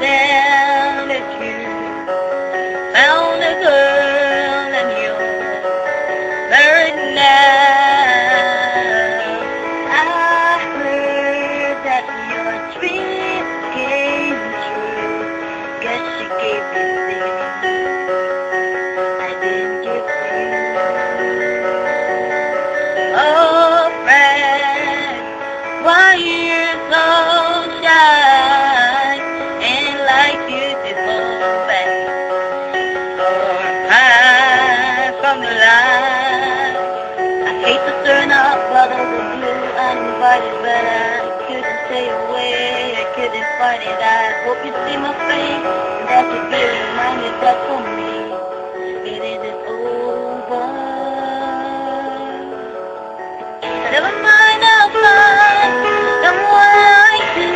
tell the truth. Found a girl and you're married now. I heard that your dream came true. Guess she gave you things I didn't give you. Oh, friend, why you so shy? Ain't like you before, back or hide from the light. I hate to turn up out of the blue uninvited, but I couldn't stay away. I couldn't fight it. I hope you see my face, and that you be reminded that for me it isn't over. Never mind, I'll find someone like you.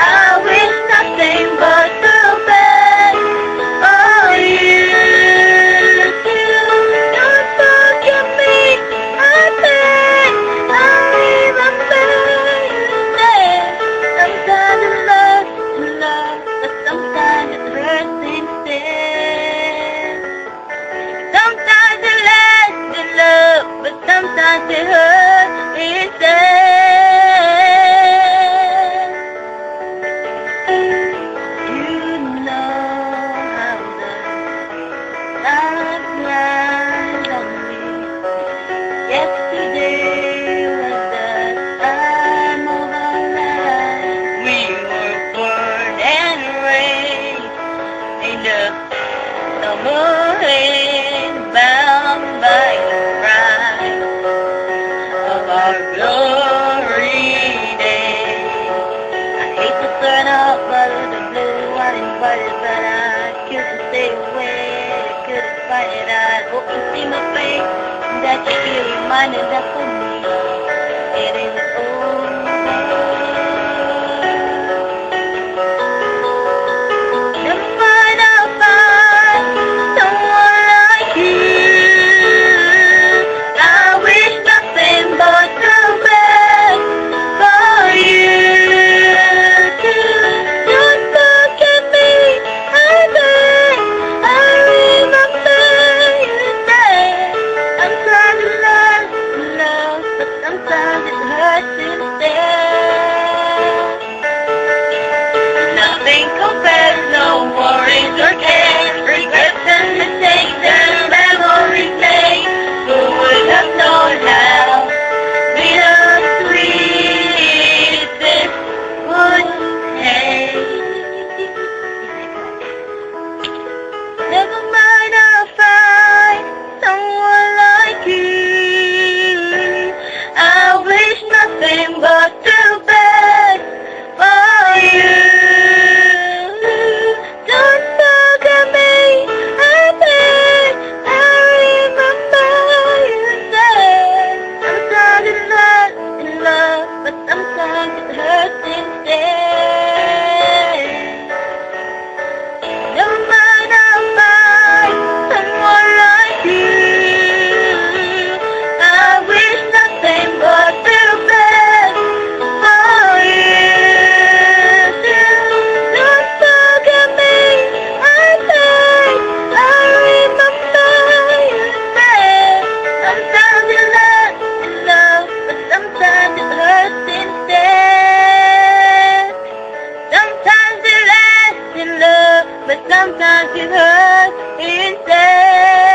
I wish nothing but the best for you. Don't forget me, I beg. I remember you said sometimes it's love to love, but sometimes it hurts instead. Sometimes it lasts in love, but sometimes it hurts instead. You know how the time flies on me. Yesterday was the time of our lives. We were born and raised in the summer rain, bound by the pride of our glory days. I hate to turn up out of the blue uninvited, but I couldn't stay away. I couldn't fight it. I hope you see my face, and that you feel reminded that for me it isn't over. Never mind, I'll find someone like you. I wish nothing but the best for you. Don't forget me, I beg. I remember you said sometimes it's love, but sometimes it hurts instead. Nothing compares, no worries or cares, regrets and mistakes and memories made. Who would have known how bittersweet this would taste? Never mind, I'll find someone like you. I wish nothing but the best for you. Don't forget me, I beg. I remember you said sometimes it's not in love, but sometimes it hurts instead. Never mind, I'll find someone like you. I wish nothing but the best for you. Don't forget me, I beg. I remember you said sometimes it's not in love, but sometimes it hurts instead. Sometimes it lasts in love, but sometimes it hurts instead.